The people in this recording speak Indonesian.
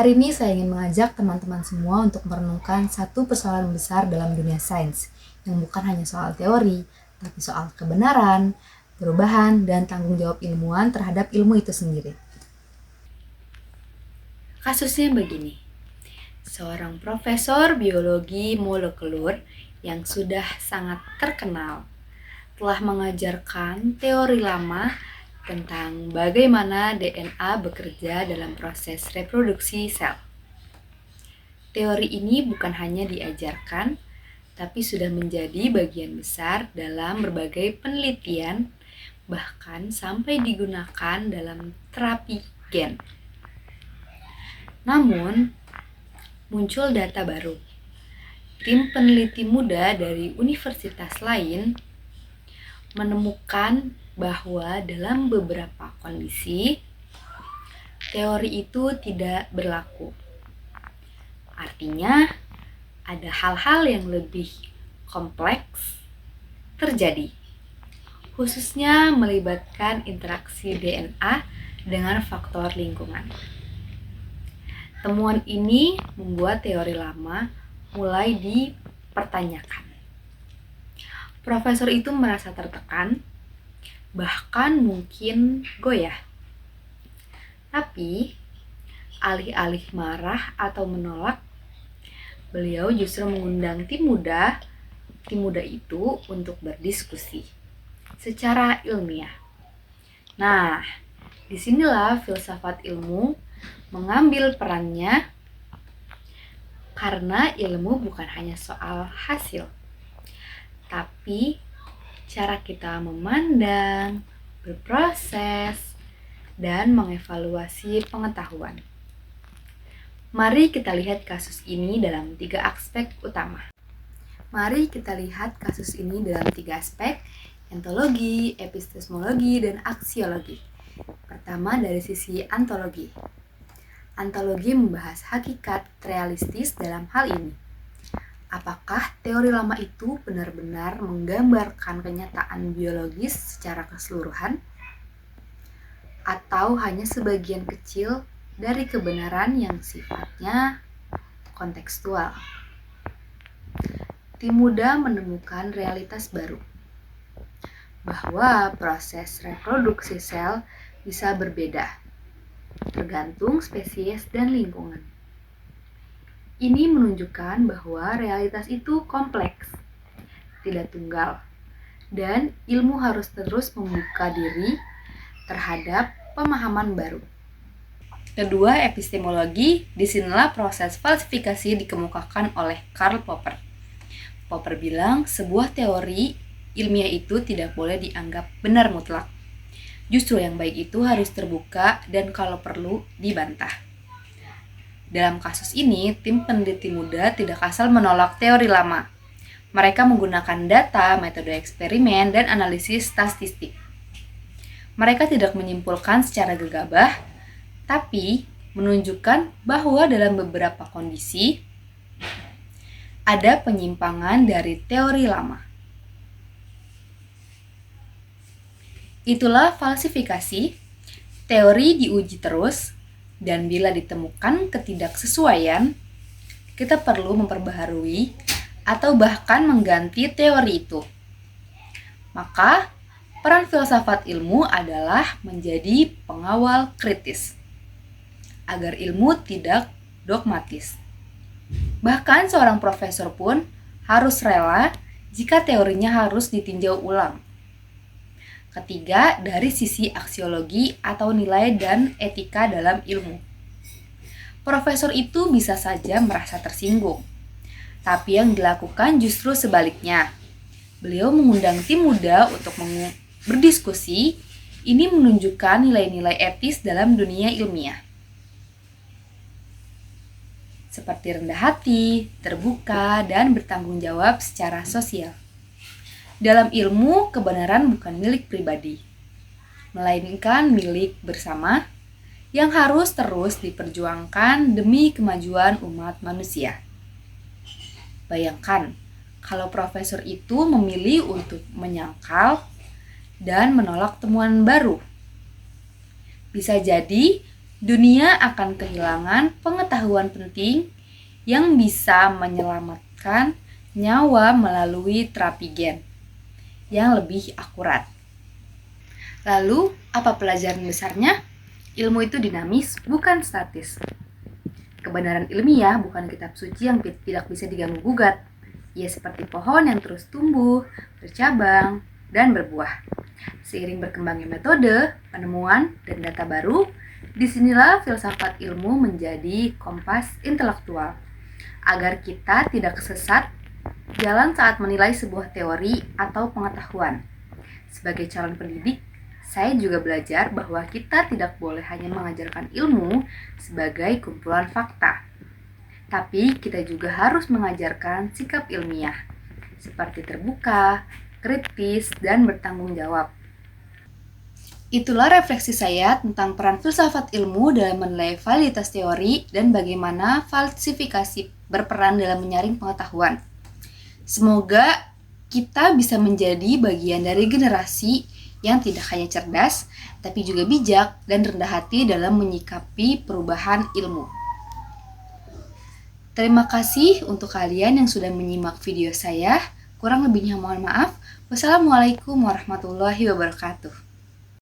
Hari ini saya ingin mengajak teman-teman semua untuk merenungkan satu persoalan besar dalam dunia sains, yang bukan hanya soal teori, tapi soal kebenaran, perubahan, dan tanggung jawab ilmuwan terhadap ilmu itu sendiri. Kasusnya begini, seorang profesor biologi molekuler yang sudah sangat terkenal telah mengajarkan teori lama tentang bagaimana DNA bekerja dalam proses reproduksi sel. Teori ini bukan hanya diajarkan, tapi sudah menjadi bagian besar dalam berbagai penelitian, bahkan sampai digunakan dalam terapi gen. Namun, muncul data baru. Tim peneliti muda dari universitas lain menemukan bahwa dalam beberapa kondisi, teori itu tidak berlaku. Artinya, ada hal-hal yang lebih kompleks terjadi, khususnya melibatkan interaksi DNA dengan faktor lingkungan. Temuan ini membuat teori lama mulai dipertanyakan. Profesor itu merasa tertekan, bahkan mungkin goyah. Tapi, alih-alih marah atau menolak, beliau justru mengundang tim muda itu untuk berdiskusi secara ilmiah. Nah, disinilah filsafat ilmu mengambil perannya, karena ilmu bukan hanya soal hasil, tapi cara kita memandang, berproses, dan mengevaluasi pengetahuan. Mari kita lihat kasus ini dalam 3 aspek utama. Ontologi, epistemologi, dan aksiologi. Pertama, dari sisi ontologi. Ontologi membahas hakikat realistis dalam hal ini. Apakah teori lama itu benar-benar menggambarkan kenyataan biologis secara keseluruhan? Atau hanya sebagian kecil dari kebenaran yang sifatnya kontekstual? Tim muda menemukan realitas baru, bahwa proses reproduksi sel bisa berbeda, tergantung spesies dan lingkungan. Ini menunjukkan bahwa realitas itu kompleks, tidak tunggal, dan ilmu harus terus membuka diri terhadap pemahaman baru. Kedua, epistemologi. Disinilah proses falsifikasi dikemukakan oleh Karl Popper. Popper bilang sebuah teori ilmiah itu tidak boleh dianggap benar mutlak. Justru yang baik itu harus terbuka dan kalau perlu dibantah. Dalam kasus ini, tim peneliti muda tidak asal menolak teori lama. Mereka menggunakan data, metode eksperimen, dan analisis statistik. Mereka tidak menyimpulkan secara gegabah, tapi menunjukkan bahwa dalam beberapa kondisi ada penyimpangan dari teori lama. Itulah falsifikasi. Teori diuji terus, dan bila ditemukan ketidaksesuaian, kita perlu memperbaharui atau bahkan mengganti teori itu. Maka, peran filsafat ilmu adalah menjadi pengawal kritis, agar ilmu tidak dogmatis. Bahkan seorang profesor pun harus rela jika teorinya harus ditinjau ulang. Ketiga, dari sisi aksiologi atau nilai dan etika dalam ilmu. Profesor itu bisa saja merasa tersinggung, tapi yang dilakukan justru sebaliknya. Beliau mengundang tim muda untuk berdiskusi. Ini menunjukkan nilai-nilai etis dalam dunia ilmiah, seperti rendah hati, terbuka, dan bertanggung jawab secara sosial. Dalam ilmu, kebenaran bukan milik pribadi, melainkan milik bersama yang harus terus diperjuangkan demi kemajuan umat manusia. Bayangkan, kalau profesor itu memilih untuk menyangkal dan menolak temuan baru. Bisa jadi dunia akan kehilangan pengetahuan penting yang bisa menyelamatkan nyawa melalui terapi gen yang lebih akurat. Lalu, apa pelajaran besarnya? Ilmu itu dinamis, bukan statis. Kebenaran ilmiah bukan kitab suci yang tidak bisa diganggu-gugat. Ia seperti pohon yang terus tumbuh, bercabang, dan berbuah. Seiring berkembangnya metode, penemuan, dan data baru, disinilah filsafat ilmu menjadi kompas intelektual. Agar kita tidak sesat jalan saat menilai sebuah teori atau pengetahuan. Sebagai calon pendidik, saya juga belajar bahwa kita tidak boleh hanya mengajarkan ilmu sebagai kumpulan fakta. Tapi kita juga harus mengajarkan sikap ilmiah, seperti terbuka, kritis, dan bertanggung jawab. Itulah refleksi saya tentang peran filsafat ilmu dalam menilai validitas teori dan bagaimana falsifikasi berperan dalam menyaring pengetahuan. Semoga kita bisa menjadi bagian dari generasi yang tidak hanya cerdas, tapi juga bijak dan rendah hati dalam menyikapi perubahan ilmu. Terima kasih untuk kalian yang sudah menyimak video saya. Kurang lebihnya mohon maaf. Wassalamualaikum warahmatullahi wabarakatuh.